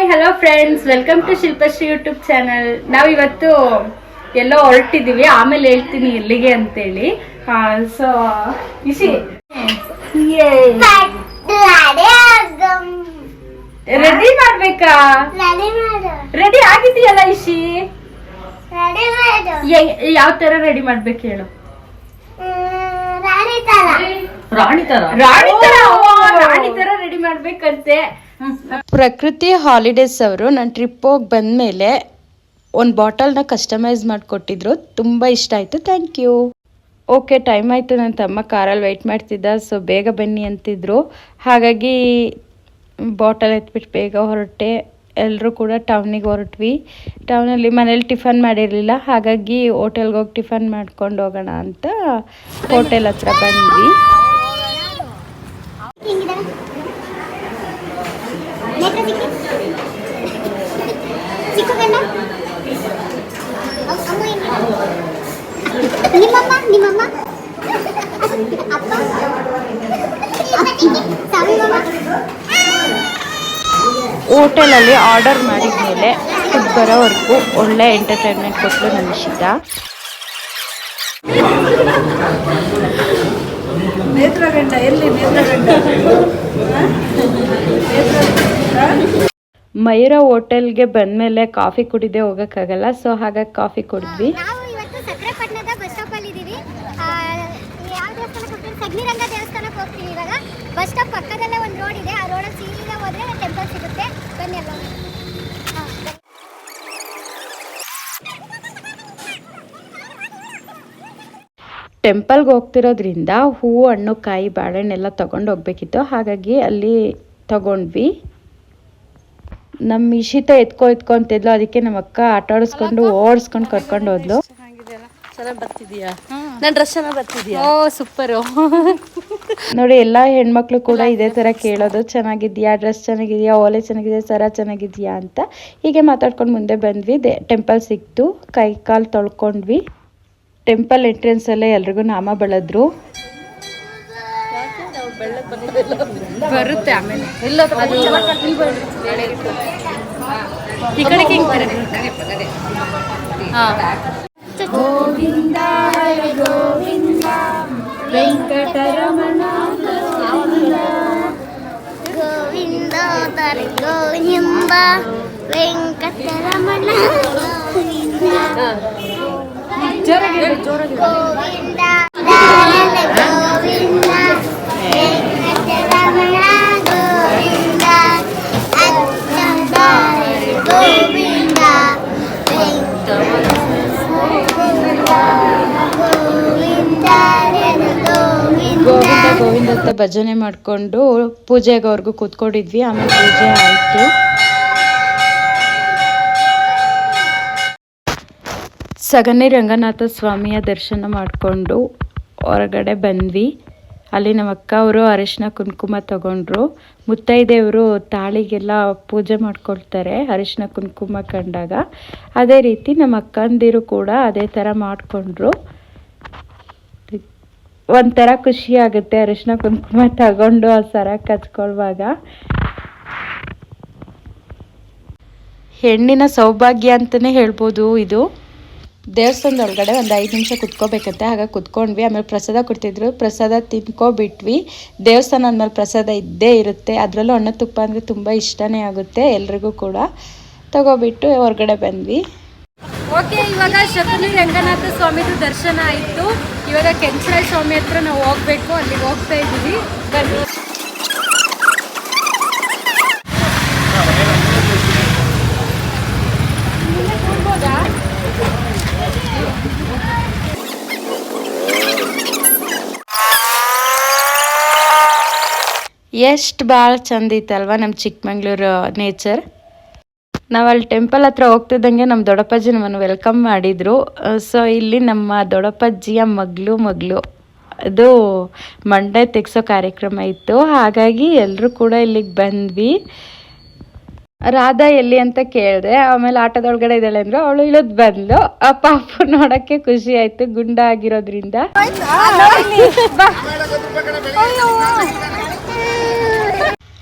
Hello friends, welcome to Shilpashree YouTube channel. ನಾವು ಇವತ್ತು ಎಲ್ಲೋ ಹೊರಟಿದೀವಿ, ಆಮೇಲೆ ಹೇಳ್ತೀನಿ ಎಲ್ಲಿಗೆ ಅಂತೇಳಿ. ಸೊ ಇಶಿ ರೆಡಿ ಮಾಡ್ಬೇಕಾ? ರೆಡಿ ಆಗಿದೆಯಲ್ಲ ಇಶಿ? ಯಾವ ತರ ರೆಡಿ ಮಾಡ್ಬೇಕು ಹೇಳು? ರಾಣಿ ತರ ರೆಡಿ ಮಾಡ್ಬೇಕಂತೆ. ಪ್ರಕೃತಿ ಹಾಲಿಡೇಸ್ ಅವರು ನಾನು ಟ್ರಿಪ್ ಹೋಗಿ ಬಂದಮೇಲೆ ಒಂದು ಬಾಟಲ್ನ ಕಸ್ಟಮೈಸ್ ಮಾಡಿಕೊಟ್ಟಿದ್ರು. ತುಂಬ ಇಷ್ಟ ಆಯಿತು. Thank you. ಓಕೆ, ಟೈಮ್ ಆಯಿತು. ನನ್ನ ತಮ್ಮ ಕಾರಲ್ಲಿ ವೆಯ್ಟ್ ಮಾಡ್ತಿದ್ದ. ಸೊ ಬೇಗ ಬನ್ನಿ ಅಂತಿದ್ರು. ಹಾಗಾಗಿ ಬಾಟಲ್ ಎತ್ಬಿಟ್ಟು ಬೇಗ ಹೊರಟೆ. ಎಲ್ಲರೂ ಕೂಡ ಟೌನಿಗೆ ಹೊರಟ್ವಿ. ಟೌನಲ್ಲಿ ಮನೇಲಿ ಟಿಫನ್ ಮಾಡಿರಲಿಲ್ಲ, ಹಾಗಾಗಿ ಹೋಟೆಲ್ಗೆ ಹೋಗಿ ಟಿಫನ್ ಮಾಡ್ಕೊಂಡು ಹೋಗೋಣ ಅಂತ ಹೋಟೆಲ್ ಹತ್ರ ಬಂದ್ವಿ. ಹೋಟೆಲಲ್ಲಿ ಆರ್ಡರ್ ಮಾಡಿದ ಮೇಲೆ ಫುಡ್ ಬರೋವರೆಗೂ ಒಳ್ಳೆ ಎಂಟರ್ಟೈನ್ಮೆಂಟ್ ಕೊಟ್ಟಲು ನನ್ನ ಇಷ್ಟ. ಮಯೂರ ಹೋಟೆಲ್ಗೆ ಬಂದಮೇಲೆ ಕಾಫಿ ಕುಡಿದೇ ಹೋಗೋಕ್ಕಾಗಲ್ಲ. ಸೊ ಹಾಗಾಗಿ ಕಾಫಿ ಕುಡಿದ್ವಿ. ಬಸ್ ಸ್ಟಾಪ್ ಪಕ್ಕದಲ್ಲೇ ಒಂದು ರೋಡ್ ಇದೆ. ಆ ರೋಡಲ್ಲಿ ಸೀದಾ ಹೋದ್ರೆ ಟೆಂಪಲ್ ಸಿಗುತ್ತೆ. ಬನ್ನಿ ಅಲ್ಲ. ಟೆಂಪಲ್ಗೆ ಹೋಗ್ತಿರೋದ್ರಿಂದ ಹೂವು, ಹಣ್ಣು, ಕಾಯಿ, ಬಾಳೆಹಣ್ಣೆಲ್ಲ ತೊಗೊಂಡು ಹೋಗ್ಬೇಕಿತ್ತು. ಹಾಗಾಗಿ ಅಲ್ಲಿ ತಗೊಂಡ್ವಿ. ನಮ್ಮ ಇಶಿತ ಎತ್ಕೊ ಅಂತಿದ್ಲು. ಅದಕ್ಕೆ ನಮ್ಮ ಅಕ್ಕ ಆಟ ಆಡಿಸ್ಕೊಂಡು ಓಡಿಸ್ಕೊಂಡು ಕರ್ಕೊಂಡು ಹೋದ್ಲು. ಚೆನ್ನಾಗಿ ಬರ್ತಿದ್ಯಾ? ನನ್ನ ಡ್ರೆಸ್ ಚೆನ್ನಾಗಿ ಬರ್ತಿದ್ಯಾ? ಓ ಸೂಪರು. ನೋಡಿ, ಎಲ್ಲ ಹೆಣ್ಮಕ್ಳು ಕೂಡ ಇದೇ ಥರ ಕೇಳೋದು, ಚೆನ್ನಾಗಿದ್ಯಾ, ಡ್ರೆಸ್ ಚೆನ್ನಾಗಿದೆಯಾ, ಓಲೆ ಚೆನ್ನಾಗಿದೆಯಾ, ಸರ ಚೆನ್ನಾಗಿದೆಯಾ ಅಂತ. ಹೀಗೆ ಮಾತಾಡ್ಕೊಂಡು ಮುಂದೆ ಬಂದ್ವಿ. ಟೆಂಪಲ್ ಸಿಕ್ತು. ಕೈ ಕಾಲು ತೊಳ್ಕೊಂಡ್ವಿ. ಟೆಂಪಲ್ ಎಂಟ್ರೆನ್ಸಲ್ಲೇ ಎಲ್ರಿಗೂ ನಾಮ ಬೆಳೆದ್ರು. ಬರುತ್ತೆ ಆಮೇಲೆ ಈ ಕಡೆಗೆ ಗೋವಿಂದ ಹರಿ ಗೋವಿಂದ ವೆಂಕಟರಮಣ ಗೋವಿಂದ ಹರಿ ಗೋವಿಂದ ವೆಂಕಟರಮಣ ಜೋರಾಗಿ ಗೋವಿಂದ ಗೋವಿಂದ ವೆಂಕಟರಮಣ ಗೋವಿಂದ ಅಚ್ಚಂದ ಗೋವಿಂದ ಗೋವಿಂದ ಗೋವಿಂದ ಅಂತ ಭಜನೆ ಮಾಡಿಕೊಂಡು ಪೂಜೆಗೆ ಅವ್ರಿಗೂ ಕೂತ್ಕೊಂಡಿದ್ವಿ. ಆಮೇಲೆ ಪೂಜೆ ಆಯಿತು. ಸಗಣಿ ರಂಗನಾಥ ಸ್ವಾಮಿಯ ದರ್ಶನ ಮಾಡಿಕೊಂಡು ಹೊರಗಡೆ ಬಂದ್ವಿ. ಅಲ್ಲಿ ನಮ್ಮ ಅಕ್ಕ ಅವರು ಅರಿಶಿನ ಕುಂಕುಮ ತಗೊಂಡ್ರು. ಮುತ್ತೈದೆಯವರು ತಾಳಿಗೆಲ್ಲ ಪೂಜೆ ಮಾಡ್ಕೊಳ್ತಾರೆ ಅರಿಶಿನ ಕುಂಕುಮ ಕಂಡಾಗ. ಅದೇ ರೀತಿ ನಮ್ಮ ಅಕ್ಕಂದಿರು ಕೂಡ ಅದೇ ಥರ ಮಾಡಿಕೊಂಡ್ರು. ಒಂಥರ ಖುಷಿ ಆಗುತ್ತೆ ಅರಿಶಿನ ಕುಂಕುಮ ತಗೊಂಡು ಆ ಸರ ಕಚ್ಕೊಳ್ಳುವಾಗ. ಹೆಣ್ಣಿನ ಸೌಭಾಗ್ಯ ಅಂತಲೇ ಹೇಳ್ಬೋದು ಇದು. ದೇವಸ್ಥಾನದ ಒಳಗಡೆ ಒಂದು 5 ನಿಮಿಷ ಕುತ್ಕೋಬೇಕಂತೆ. ಹಾಗಾಗಿ ಕುತ್ಕೊಂಡ್ವಿ. ಆಮೇಲೆ ಪ್ರಸಾದ ಕೊಡ್ತಿದ್ರು. ಪ್ರಸಾದ ತಿನ್ಕೊಬಿಟ್ವಿ. ದೇವಸ್ಥಾನ ಅಂದಮೇಲೆ ಪ್ರಸಾದ ಇದ್ದೇ ಇರುತ್ತೆ. ಅದರಲ್ಲೂ ಹಣ್ಣು ತುಪ್ಪ ಅಂದರೆ ತುಂಬ ಇಷ್ಟನೇ ಆಗುತ್ತೆ ಎಲ್ರಿಗೂ ಕೂಡ. ತಗೋಬಿಟ್ಟು ಹೊರಗಡೆ ಬಂದ್ವಿ. ಓಕೆ, ಇವಾಗ ಶಕುನಿ ರಂಗನಾಥ ಸ್ವಾಮಿದು ದರ್ಶನ ಆಯಿತು. ಇವಾಗ ಕೆಂಚರಾಯ ಸ್ವಾಮಿ ಹತ್ರ ನಾವು ಹೋಗ್ಬೇಕು. ಅಲ್ಲಿಗೆ ಹೋಗ್ತಾ ಇದ್ದೀವಿ. ಬನ್ನಿ. ಎಷ್ಟು ಭಾಳ ಚಂದ ಇತ್ತಲ್ವ ನಮ್ಮ ಚಿಕ್ಕಮಂಗ್ಳೂರು ನೇಚರ್. ನಾವು ಅಲ್ಲಿ ಟೆಂಪಲ್ ಹತ್ರ ಹೋಗ್ತಿದ್ದಂಗೆ ನಮ್ಮ ದೊಡ್ಡಪ್ಪಾಜಿ ನಮ್ಮನ್ನು ವೆಲ್ಕಮ್ ಮಾಡಿದರು. ಸೊ ಇಲ್ಲಿ ನಮ್ಮ ದೊಡ್ಡಪ್ಪಾಜಿಯ ಮಗಳು ಅದು ಮಂಡೆ ತೆಗ್ಸೋ ಕಾರ್ಯಕ್ರಮ ಇತ್ತು. ಹಾಗಾಗಿ ಎಲ್ಲರೂ ಕೂಡ ಇಲ್ಲಿಗೆ ಬಂದ್ವಿ. ರಾಧಾ ಎಲ್ಲಿ ಅಂತ ಕೇಳಿದೆ. ಆಮೇಲೆ ಆಟದೊಳಗಡೆ ಇದ್ದಾಳೆ ಅಂದರು. ಅವಳು ಇಳಿದು ಬಂದ್ಲು. ಆ ಪಾಪು ನೋಡೋಕ್ಕೆ ಖುಷಿ ಆಯಿತು, ಗುಂಡ ಆಗಿರೋದ್ರಿಂದ.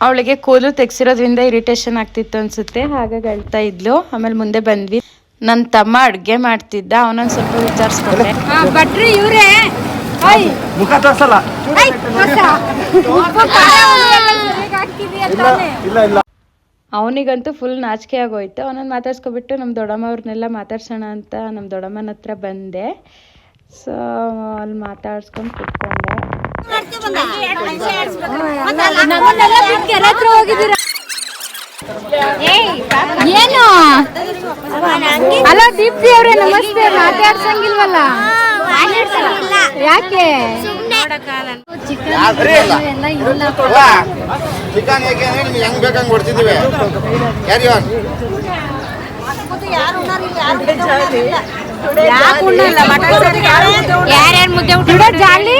ಅವಳಿಗೆ ಕೂದಲು ತೆಗ್ಸಿರೋದ್ರಿಂದ ಇರಿಟೇಷನ್ ಆಗ್ತಿತ್ತು ಅನ್ಸುತ್ತೆ, ಹಾಗಾಗಿ ಅಳ್ತಾ ಇದ್ಲು. ಆಮೇಲೆ ಮುಂದೆ ಬಂದ್ವಿ. ನನ್ನ ತಮ್ಮ ಅಡುಗೆ ಮಾಡ್ತಿದ್ದ, ಅವನೊಂದು ಸ್ವಲ್ಪ ವಿಚಾರಿಸ್ಕೊಂಡೆ. ಭಟ್ರಿ ಇವ್ರೆ ಮುಖ ತೋರ್ಸಲ್ಲ. ಇಲ್ಲ ಇಲ್ಲ. ಅವನಿಗಂತೂ ಫುಲ್ ನಾಚಿಕೆ ಆಗೋಯ್ತು. ಅವನನ್ನು ಮಾತಾಡ್ಸ್ಕೊಬಿಟ್ಟು ನಮ್ಮ ದೊಡ್ಡಮ್ಮ ಅವ್ರನ್ನೆಲ್ಲ ಮಾತಾಡ್ಸೋಣ ಅಂತ ನಮ್ಮ ದೊಡ್ಡಮ್ಮನ ಹತ್ರ ಬಂದೆ. ಸೊ ಅಲ್ಲಿ ಮಾತಾಡ್ಸ್ಕೊಂಡು ಕುತ್ಕೊಂಡೆ. ಏನು ಹಲೋ ದೀಪ್ತಿ ಅವ್ರೆ, ನಮಸ್ತೆ. ಮಾತಾಡ್ಸಂಗಿಲ್ವಲ್ಲ ಯಾಕೆ? ಚಿಕನ್ ಯಾಕೆ ನಿಮ್ಗೆ ಹೆಂಗ್ ಬೇಕಂಗ್ ಕೊಡ್ತಿದ್ದೀವಿ. Carry on. ಯಾರ್ಯಾರು ಮುದ್ದೆ ಟುಡೇ ಜಾಲಿ,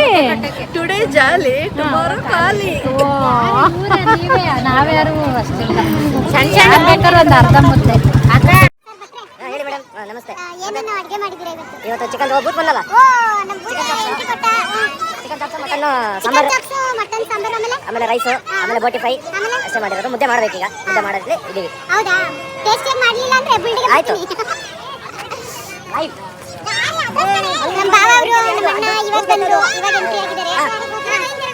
ಟುಡೇ ಜಾಲಿ, ಟುಮಾರೋ ಖಾಲಿ. ನಾವ್ಯಾರು ಅಷ್ಟೇ ಸಣ್ಣ ಸಣ್ಣ ಬೇಕಾದ್ರೆ ಒಂದು ಅರ್ಧ ಮುದ್ದೆ. ಹೇಳಿ ಮೇಡಮ್. ನಮಸ್ತೆ. ಏನನ್ನ ಅಡುಗೆ ಮಾಡಿದ್ದೀರಾ ಇವತ್ತು? ಇವತ್ತು ಚಿಕನ್ ಬೂತ್ ಬಂದಲ್ಲ. ಓ ನಮ್ಮ chicken chops, mutton sambar, mutton sambar, ಆಮೇಲೆ ರೈಸ್, ಆಮೇಲೆ ಬೋಟಿ ಫ್ರೈ ಅಷ್ಟೇ ಮಾಡಿರೋದು. ಮುದ್ದೆ ಮಾಡ್ಬೇಕು ಈಗ. ಮುದ್ದೆ ಮಾಡೋದ್ರಲ್ಲಿ ಇದೀವಿ. ಹೌದಾ? ಟೇಸ್ಟ್ ಏನು ಮಾಡಲಿಲ್ಲ ಅಂದ್ರೆ ಬಿಲ್ಡಿಂಗ್ ಆಯ್ತು. ನಮ್ಮ ಬಾವ ಅವರು ನಮ್ಮ ಅಣ್ಣ ಇವಾಗ ಬಂದ್ರು, ಇವಾಗ ಎಂಟ್ರಿ ಆಗಿದ್ದಾರೆ.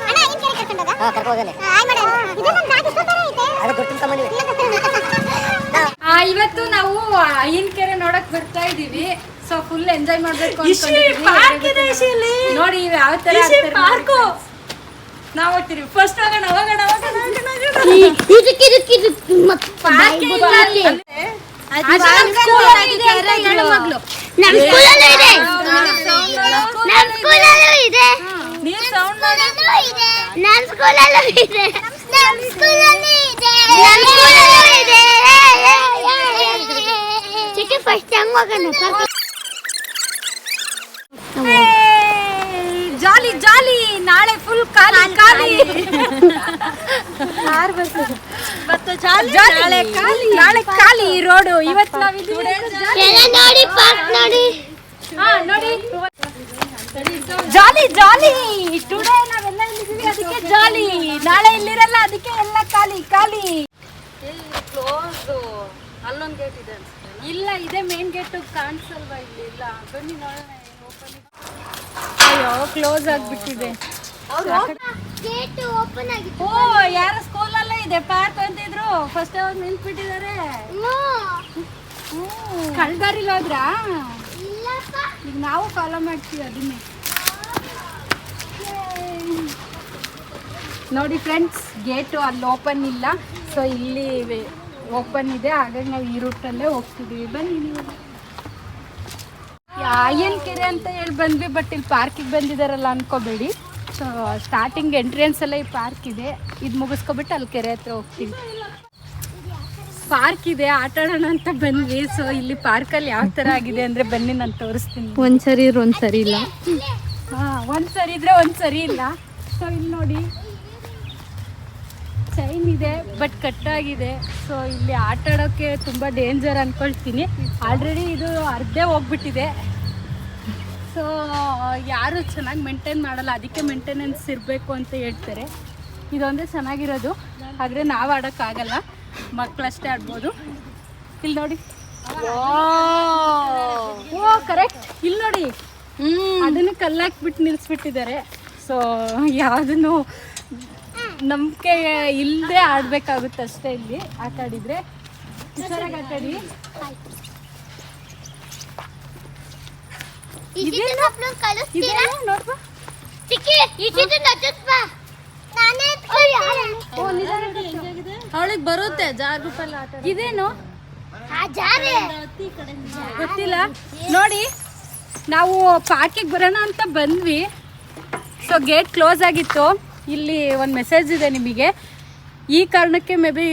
ಅಣ್ಣ ಏನು ಕೇಳಿ ಕರ್ಕೊಂಡು ಹೋಗ? ಕರ್ಕೊ ಹೋಗನೆ. Hi madam. ಇದು ನಮ್ಮ ನಾಟಿ ಸೂಪರ್ ಐತೆ. ಅದು ಗೊತ್ತು ತಗೊಂಡಿವಿ. ಇವತ್ತು ನಾವು ಅಯ್ಯನಕೆರೆ ನೋಡಕ್ ಬರ್ತಾ ಇದೀವಿ. ಸೊ ಫುಲ್ ಎಂಜಾಯ್ ಮಾಡ್ಬೇಕು ನೋಡಿ ಯಾವ ತರ ಪಾರ್ಕು ನಾವು ಹೋಗ್ತೀವಿ. ಫಸ್ಟ್ ಹೋಗೋಣ ಹೋಗೋಣ ಹೋಗೋಣ ಜಾಲಿ ಜಾಲಿ. ನಾಳೆ ಫುಲ್ ಖಾಲಿ ಖಾಲಿ. ನಾಳೆ ಖಾಲಿ ರೋಡು. ಇವತ್ತು ನಾವಿದ್ದೀವಿ ನೋಡಿ ಪಾರ್ಕ್ ನೋಡಿ. ಹಾ ನೋಡಿ ಜಾಲಿ ಜಾಲಿ. ಟುಡೇ ನಾವೆಲ್ಲ ಇಲ್ಲಿದ್ದೀವಿ ಅದಕ್ಕೆ ಜಾಲಿ. ನಾಳೆ ಇಲ್ಲಿರಲ್ಲ ಅದಕ್ಕೆ ಎಲ್ಲ ಖಾಲಿ ಖಾಲಿ. ಅಲ್ಲೊಂದು ಗೇಟ್ ಇದೆ ಇಲ್ಲ, ಇದೆ ಮೇನ್ ಗೇಟ್. ಕಾಣಿಸಲ್ವಾ ಇಲ್ಲಿ? ಇಲ್ಲ ಬನ್ನಿ ನೋಡೋಣ. ಅಯ್ಯೋ ಕ್ಲೋಸ್ ಆಗ್ಬಿಟ್ಟಿದೆ. ಗೇಟ್ ಓಪನ್ ಆಗಿದೆ. ಓ ಯಾರ ಸ್ಕೂಲಲ್ಲೇ ಇದೆ ಪಾರ್ಕ್ ಅಂತಿದ್ರು. ಫಸ್ಟ್ ಅವ್ರು ನಿಂತ್ಬಿಟ್ಟಿದ್ದಾರೆ. ಕಳ್ದಾರಿಲ್ಲ ಹೋದ್ರಾ? ಇಲ್ಲಪ್ಪ. ಈಗ ನಾವು ಫಾಲೋ ಮಾಡ್ತೀವಿ ಅದನ್ನೇ. ನೋಡಿ ಫ್ರೆಂಡ್ಸ್, ಗೇಟು ಅಲ್ಲಿ ಓಪನ್ ಇಲ್ಲ, ಸೊ ಇಲ್ಲಿ ಓಪನ್ ಇದೆ. ಹಾಗಾಗಿ ನಾವು ಈ ರೂಟಲ್ಲೇ ಹೋಗ್ತಿದ್ದೀವಿ. ಬನ್ನಿ ನೀವು. ಅಯ್ಯನಕೆರೆ ಅಂತ ಹೇಳಿ ಬಂದ್ವಿ, ಬಟ್ ಇಲ್ಲಿ ಪಾರ್ಕಿಗೆ ಬಂದಿದ್ದಾರಲ್ಲ ಅನ್ಕೋಬೇಡಿ. ಸೊ ಸ್ಟಾರ್ಟಿಂಗ್ ಎಂಟ್ರೆನ್ಸ್ ಎಲ್ಲ ಈ ಪಾರ್ಕ್ ಇದೆ. ಇದು ಮುಗಿಸ್ಕೊಬಿಟ್ಟು ಅಲ್ಲಿ ಕೆರೆ ಹತ್ರ ಹೋಗ್ತೀವಿ. ಪಾರ್ಕ್ ಇದೆ, ಆಟ ಆಡೋಣ ಅಂತ ಬಂದ್ವಿ. ಸೊ ಇಲ್ಲಿ ಪಾರ್ಕಲ್ಲಿ ಯಾವ ಥರ ಆಗಿದೆ ಅಂದರೆ ಬನ್ನಿ ನಾನು ತೋರಿಸ್ತೀನಿ. ಒಂದ್ಸರಿ ಇದ್ರೆ ಒಂದ್ಸರಿ ಇಲ್ಲ. ಹಾಂ ಒಂದ್ಸರಿ ಇದ್ರೆ ಒಂದ್ಸರಿ ಇಲ್ಲ. ಸೊ ಇಲ್ಲಿ ನೋಡಿ ಚೈನ್ ಇದೆ ಬಟ್ ಕಟ್ಟಾಗಿದೆ. ಸೊ ಇಲ್ಲಿ ಆಟ ಆಡೋಕ್ಕೆ ತುಂಬ ಡೇಂಜರ್ ಅಂದ್ಕೊಳ್ತೀನಿ. ಆಲ್ರೆಡಿ ಇದು ಅರ್ಧ ಹೋಗ್ಬಿಟ್ಟಿದೆ. ಸೊ ಯಾರು ಚೆನ್ನಾಗಿ ಮೇಂಟೈನ್ ಮಾಡಲ್ಲ, ಅದಕ್ಕೆ ಮೇಂಟೆನೆನ್ಸ್ ಇರಬೇಕು ಅಂತ ಹೇಳ್ತಾರೆ. ಇದೊಂದೇ ಚೆನ್ನಾಗಿರೋದು, ಆದರೆ ನಾವು ಆಡೋಕ್ಕಾಗಲ್ಲ, ಮಕ್ಕಳಷ್ಟೇ ಆಡ್ಬೋದು. ಇಲ್ಲಿ ನೋಡಿ, ಓ ಕರೆಕ್ಟ್. ಇಲ್ಲಿ ನೋಡಿ ಅದನ್ನು ಕಲ್ಲಾಕ್ಬಿಟ್ಟು ನಿಲ್ಲಿಸ್ಬಿಟ್ಟಿದ್ದಾರೆ. ಸೊ ಯಾವುದನ್ನು ನಂಬಿಕೆ ಇಲ್ಲದೆ ಆಡಬೇಕಾಗುತ್ತೆ ಅಷ್ಟೇ. ಇಲ್ಲಿ ಆಟ ಆಡಿದರೆ ಹುಷಾರಾಗಿ ಆಟ ಆಡಿ. ನೋಡ್ಬಾ ಅವಳಿಗೆ ಬರುತ್ತೆ ಜಾಗೃಪಲ್ಲ ಆಟ. ಇದೇನು ಗೊತ್ತಿಲ್ಲ. ನೋಡಿ ನಾವು ಪಾರ್ಕಿಗೆ ಬರೋಣ ಅಂತ ಬಂದ್ವಿ. ಸೊ ಗೇಟ್ ಕ್ಲೋಸ್ ಆಗಿತ್ತು. ಇಲ್ಲಿ ಒಂದು ಮೆಸೇಜ್ ಇದೆ ನಿಮಗೆ. ಈ ಕಾರಣಕ್ಕೆ ಮೇ ಬಿ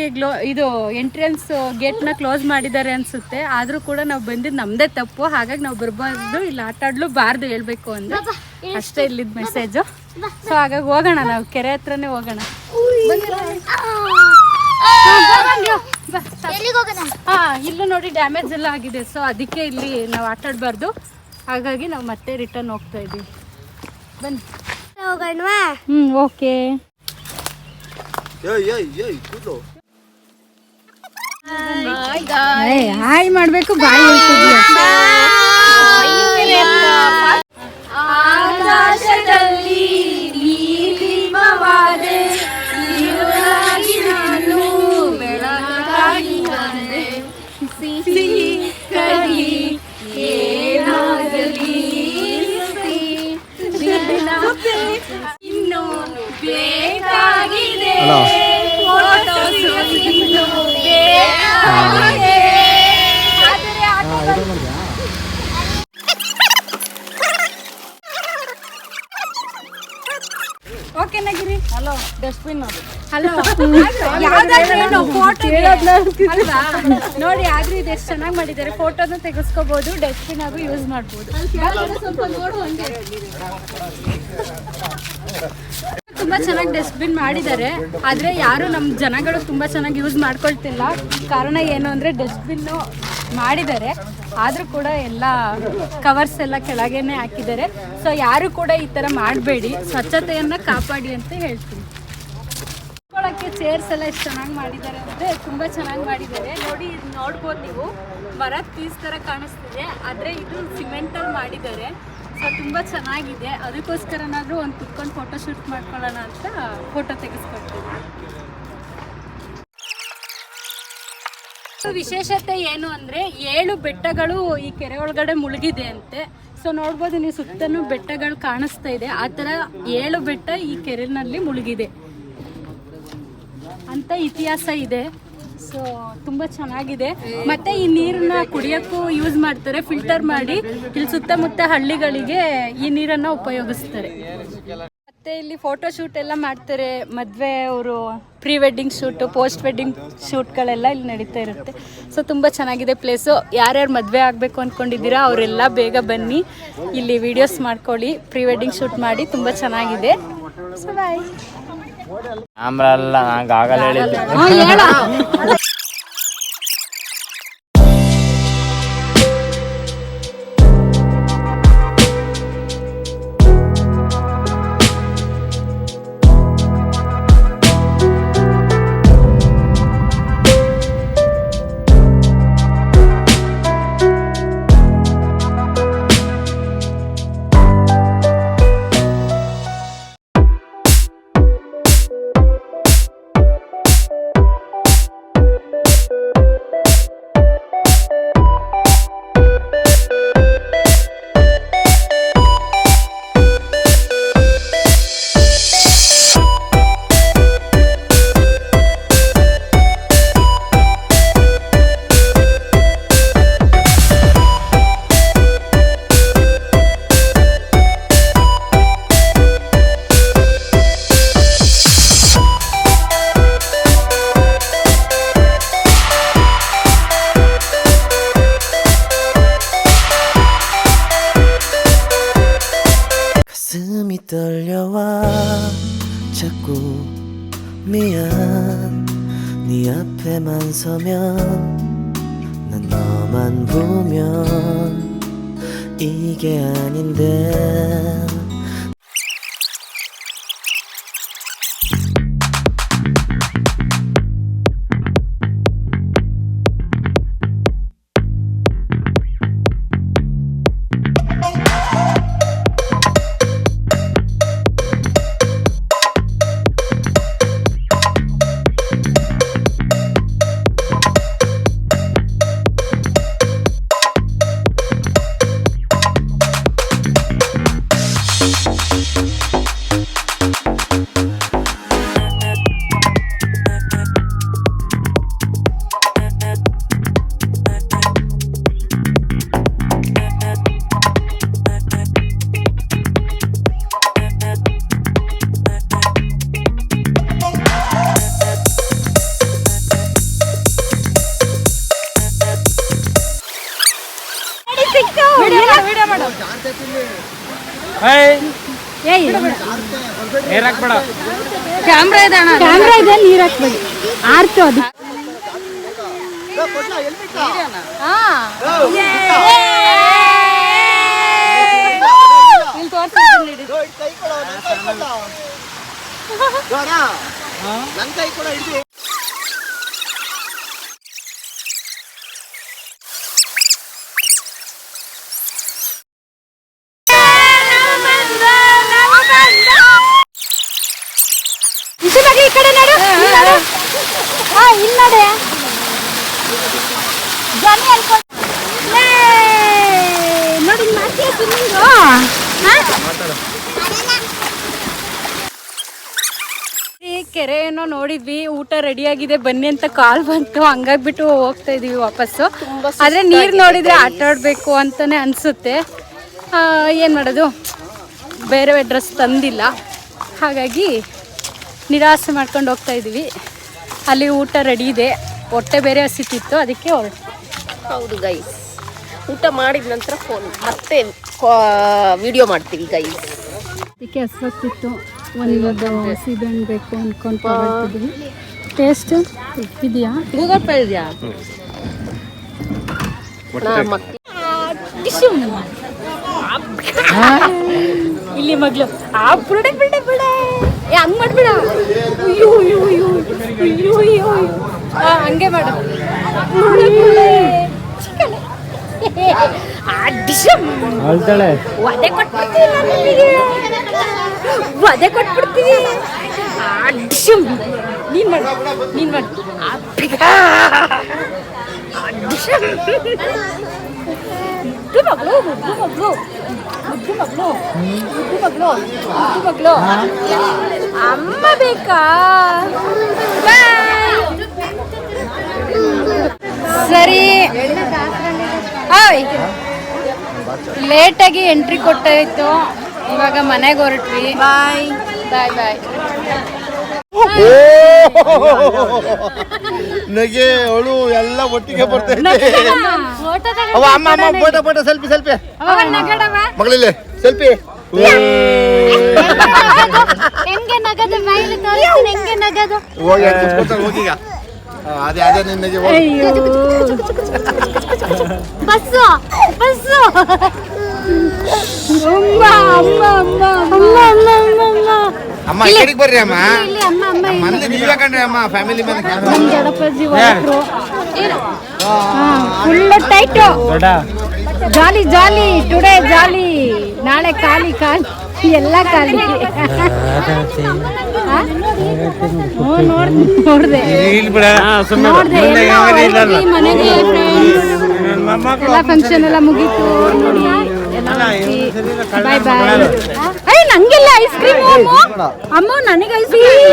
ಇದು ಎಂಟ್ರೆನ್ಸ್ ಗೇಟ್ನ ಕ್ಲೋಸ್ ಮಾಡಿದ್ದಾರೆ ಅನಿಸುತ್ತೆ. ಆದರೂ ಕೂಡ ನಾವು ಬಂದಿದ್ದು ನಮ್ಮದೇ ತಪ್ಪು, ಹಾಗಾಗಿ ನಾವು ಬರಬಾರ್ದು, ಇಲ್ಲಿ ಆಟ ಆಡಲೂಬಾರ್ದು ಹೇಳ್ಬೇಕು ಅಂದರೆ ಅಷ್ಟೇ ಇಲ್ಲಿದ್ದು ಮೆಸೇಜು. ಸೊ ಹಾಗಾಗಿ ಹೋಗೋಣ, ನಾವು ಕೆರೆ ಹತ್ರನೇ ಹೋಗೋಣ. ಹಾಂ ಇಲ್ಲೂ ನೋಡಿ ಡ್ಯಾಮೇಜ್ ಎಲ್ಲ ಆಗಿದೆ. ಸೊ ಅದಕ್ಕೆ ಇಲ್ಲಿ ನಾವು ಆಟ ಆಡಬಾರ್ದು, ಹಾಗಾಗಿ ನಾವು ಮತ್ತೆ ರಿಟರ್ನ್ ಹೋಗ್ತಾ ಇದ್ದೀವಿ. ಬನ್ನಿ ಹೋಗೋಣವಾ? ಓಕೆ. ಹಾಯ್ ಮಾಡ್ಬೇಕು ಬಾಯಿ ಹೇಳ್ತಿದ್ಯಾ ಆಕಾಶದಲ್ಲಿ ನೀಲಿಮವಾದೆ ನೀರಾಗಿ ನಾನು ಬೆಳಕಾಗಿ ಬಂದೆ ಸಿಹಿ ಕಹಿ ಏನಾಗಲಿ ಇನ್ನೂ ಬೇಕಾಗಿದೆ ಫೋಟೋಸ್ ಇನ್ನೂ ಬೇಕಾಗಿದೆ ಓಕೆ ನಗಿರಿ ಹಲೋ ಡಸ್ಟ್ಬಿನ್ ಹಲೋ ಯಾವ್ದಾದ್ರು ಫೋಟೋ ಅಲ್ವಾ ನೋಡಿ ಆದ್ರೂ ಇದು ಎಷ್ಟು ಚೆನ್ನಾಗಿ ಮಾಡಿದ್ದಾರೆ ಫೋಟೋನ ತೆಗೆಸ್ಕೋಬಹುದು ಡಸ್ಟ್ಬಿನ್ ಆಗೂ ಯೂಸ್ ಮಾಡ್ಬೋದು ಸ್ವಲ್ಪ ನೋಡು ಹಂಗೆ ತುಂಬಾ ಚೆನ್ನಾಗಿ ಡಸ್ಟ್ಬಿನ್ ಮಾಡಿದ್ದಾರೆ ಆದ್ರೆ ಯಾರು ನಮ್ಮ ಜನಗಳು ತುಂಬಾ ಚೆನ್ನಾಗಿ ಯೂಸ್ ಮಾಡ್ಕೊಳ್ತಿಲ್ಲ ಕಾರಣ ಏನು ಅಂದ್ರೆ ಡಸ್ಟ್ಬಿನ್ ಮಾಡಿದ್ದಾರೆ ಆದ್ರೂ ಕೂಡ ಎಲ್ಲ ಕವರ್ಸ್ ಎಲ್ಲ ಕೆಳಗೇನೆ ಹಾಕಿದ್ದಾರೆ ಸೊ ಯಾರು ಕೂಡ ಈ ತರ ಮಾಡಬೇಡಿ ಸ್ವಚ್ಛತೆಯನ್ನ ಕಾಪಾಡಿ ಅಂತ ಹೇಳ್ತೀನಿ ಕೂತ್ಕೊಳ್ಳೋಕ್ಕೆ ಚೇರ್ಸ್ ಎಲ್ಲ ಎಷ್ಟು ಚೆನ್ನಾಗಿ ಮಾಡಿದ್ದಾರೆ ಅಂದ್ರೆ ತುಂಬಾ ಚೆನ್ನಾಗಿ ಮಾಡಿದ್ದಾರೆ ನೋಡಿ ಇದು ನೋಡ್ಬೋದು ನೀವು ಮರದ ಪೀಸ್ ತರ ಕಾಣಿಸ್ತಿದೆ ಆದ್ರೆ ಇದು ಸಿಮೆಂಟಲ್ಲಿ ಮಾಡಿದ್ದಾರೆ ಸೊ ತುಂಬ ಚೆನ್ನಾಗಿದೆ ಅದಕ್ಕೋಸ್ಕರನಾದರೂ ಒಂದು ಕುತ್ಕೊಂಡು ಫೋಟೋ ಶೂಟ್ ಮಾಡ್ಕೊಳ್ಳೋಣ ಅಂತ ಫೋಟೋ ತೆಗೆಸ್ಕೊಡ್ತೀವಿ ವಿಶೇಷತೆ ಏನು ಅಂದರೆ 7 ಬೆಟ್ಟಗಳು ಈ ಕೆರೆ ಒಳಗಡೆ ಮುಳುಗಿದೆ ಅಂತೆ ಸೊ ನೋಡ್ಬೋದು ನೀವು ಸುತ್ತಲೂ ಬೆಟ್ಟಗಳು ಕಾಣಿಸ್ತಾ ಇದೆ ಆ ಥರ 7 ಬೆಟ್ಟ ಈ ಕೆರೆನಲ್ಲಿ ಮುಳುಗಿದೆ ಅಂತ ಇತಿಹಾಸ ಇದೆ ಸೊ ತುಂಬ ಚೆನ್ನಾಗಿದೆ ಮತ್ತೆ ಈ ನೀರನ್ನ ಕುಡಿಯೋಕ್ಕೂ ಯೂಸ್ ಮಾಡ್ತಾರೆ ಫಿಲ್ಟರ್ ಮಾಡಿ ಇಲ್ಲಿ ಸುತ್ತಮುತ್ತ ಹಳ್ಳಿಗಳಿಗೆ ಈ ನೀರನ್ನು ಉಪಯೋಗಿಸ್ತಾರೆ ಮತ್ತೆ ಇಲ್ಲಿ ಫೋಟೋ ಶೂಟ್ ಎಲ್ಲ ಮಾಡ್ತಾರೆ ಮದುವೆ ಅವರು pre wedding shoot post wedding ಶೂಟ್ಗಳೆಲ್ಲ ಇಲ್ಲಿ ನಡೀತಾ ಇರುತ್ತೆ ಸೊ ತುಂಬ ಚೆನ್ನಾಗಿದೆ ಪ್ಲೇಸು ಯಾರ್ಯಾರು ಮದುವೆ ಆಗಬೇಕು ಅಂದ್ಕೊಂಡಿದ್ದೀರಾ ಅವರೆಲ್ಲ ಬೇಗ ಬನ್ನಿ ಇಲ್ಲಿ ವಿಡಿಯೋಸ್ ಮಾಡ್ಕೊಳ್ಳಿ ಪ್ರೀ ವೆಡ್ಡಿಂಗ್ ಶೂಟ್ ಮಾಡಿ ತುಂಬ ಚೆನ್ನಾಗಿದೆ ಸೊ ಬಾಯ್ ಆಮ್ರಲ್ಲ ನಂಗೆ ಆಗಲ್ಲ ಹೇಳಿದ್ದೆ 가슴이 떨려와 자꾸 미안 네 앞에만 서면 난 너만 보면 이게 아닌데 ಕ್ಯಾಮ್ರಾ ಇದೆ ಅಣ್ಣ ಕ್ಯಾಮ್ರಾ ಇದೆ ನೀರು ಹಾಕ್ಬೇಡಿ ಆರ್ತು ಅದು ಇಲ್ಲಿ ತೋರಿಸ್ತೀನಿ ಈ ಕಡೆ ನೋಡು ಇಲ್ಲಿ ನೋಡಿ ಜಾನಿ ಅನ್ಕೊಂಡು ನೋಡಿ ಮಾಡ್ತೀಯ ಸ್ವಿಮ್ಮಿಂಗು ಕೆರೆ ಏನೋ ನೋಡಿದ್ವಿ, ಊಟ ರೆಡಿ ಆಗಿದೆ ಬನ್ನಿ ಅಂತ ಕಾಲ್ ಬಂತು, ಹಂಗಾಗ್ಬಿಟ್ಟು ಹೋಗ್ತಾ ಇದೀವಿ ವಾಪಸ್ಸು. ಆದ್ರೆ ನೀರ್ ನೋಡಿದ್ರೆ ಆಟ ಆಡ್ಬೇಕು ಅಂತಾನೆ ಅನ್ಸುತ್ತೆ. ಏನ್ ಮಾಡೋದು, ಬೇರೆ ಡ್ರೆಸ್ ತಂದಿಲ್ಲ, ಹಾಗಾಗಿ ನಿರಾಸೆ ಮಾಡ್ಕೊಂಡು ಹೋಗ್ತಾ ಇದೀವಿ. ಅಲ್ಲಿ ಊಟ ರೆಡಿ ಇದೆ, ಹೊಟ್ಟೆ ಬೇರೆ ಹಸಿತಿತ್ತು, ಅದಕ್ಕೆ ಹೊರಟು. ಹೌದು ಗೈಸ್, ಊಟ ಮಾಡಿದ ನಂತರ ಫೋನ್ ಮತ್ತೆ ವಿಡಿಯೋ ಮಾಡ್ತೀವಿ ಗೈಸ್. ಅದಕ್ಕೆ ಹಸ್ವಾಗ್ತಿತ್ತು, ಒಂದು ಸೀಬೆಹಣ್ಣು ಬೇಕು ಅಂದ್ಕೊಂಡು ತಗೊಳ್ತಿದ್ವಿ. ಟೇಸ್ಟ್ ಇದೆಯಾ? ಗೂಗಲ್ ಪೇ ಇದೆಯಾ? ಇಲ್ಲಿ ಮಗ್ಳು ಬಿಡೆ ಬಿಡೆ ಬಿಡೆ ಹಂಗ್ ಮಾಡ್ಬಿಡ, ಅಯ್ಯೋ ಅಯ್ಯೋ ಅಯ್ಯೋ ಅಯ್ಯೋ ಅಯ್ಯೋ, ಹಂಗೆ ಮಾಡು. ವಧೆ ಕೊಟ್ಬಿಡ್ತೀವಿ, ವಧೆ ಕೊಟ್ಬಿಡ್ತೀವಿ. ನೀನ್ ಮಾಡು, ನೀನ್ ಮಾಡು. ಮುದ್ದು ಮಗಳು, ಮುದ್ದು ಮಗಳು, ಮುದ್ದು ಮಗಳು, ಮುದ್ದು ಮಗಳು, ಮುದ್ದು ಮಗಳು. ಅಮ್ಮ ಬೇಕಾ? ಸರಿ, ಲೇಟಾಗಿ ಎಂಟ್ರಿ ಕೊಟ್ಟಾಯ್ತು, ಇವಾಗ ಮನೆಗೆ ಹೊರಟ್ವಿ. ಬಾಯ್ ಬಾಯ್ ಬಾಯ್. ನಗೆ ಅವಳು ಎಲ್ಲ ಒಟ್ಟಿಗೆ ಬರ್ತಾ ಅಮ್ಮ ಅಮ್ಮ ಫೋಟೋ ಫೋಟೋ ಸೆಲ್ಫಿ ಸೆಲ್ಫಿ ಮಗಳಿಲ್ಲ ಸೆಲ್ಫಿ. ಹೆಂಗೆ ನಗದು ಮೈಲು ತೋರಿಸ್ತೀನಿ, ಹೆಂಗೆ ನಗದು. ಹೋಗಿ ಕುತ್ಕೊತಾರೆ ಹೋಗೀಗ. ಅದೇ ಅದೇ ನಿನ್ನಗೆ ಬಸ್ಸು ಬಸ್ಸು. ಅಮ್ಮ ಈ ಕಡೆಗೆ ಬರ್ರಿ ಅಮ್ಮ. ಮಂದಿ ನೀವೇ ಕಂಡ್ರಿ ಅಮ್ಮ, ಫ್ಯಾಮಿಲಿ ಮೇಲೆ ಫುಲ್ ಟೈಟು. ಜಾಲಿ ಜಾಲಿ, ಟುಡೇ ಜಾಲಿ, ನಾಳೆ ಖಾಲಿ ಖಾಲಿ, ಎಲ್ಲ ಖಾಲಿ. ನೋಡ್ದೆ ಮನೆಗೆ ಎಲ್ಲ ಫಂಕ್ಷನ್ ಎಲ್ಲ ಮುಗೀತು ನೋಡಿ. ಬಾಯ್ ಬಾಯ್. ಅಯ್ಯ ನಂಗೆಲ್ಲ ಐಸ್ ಕ್ರೀಮ್ ಅಮ್ಮ, ನನಗೆ ಐಸ್ ಕ್ರೀಮ್.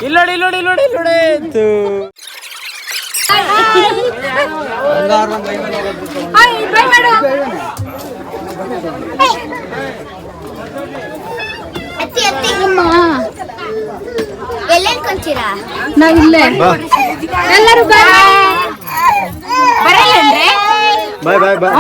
ಇಲ್ಲೋಡಿ ಇಲ್ಲೋಡಿ ಇಲ್ಲೋಡಿ ಇಲ್ಲೋಡಿ. ಬಾಯ್ ಮಾಡು. ಅತ್ತಿ ಅತ್ತಿ ಎಲ್ಲೆಲ್ಲಿ ಕೊಂತೀರಾ? ನಾವಿಲ್ಲೇ ಎಲ್ಲರೂ ಬರಲ್ಲ ಅಂದ್ರೆ ಬಾಯ್ ಬಾಯ್ ಬಾಯ್.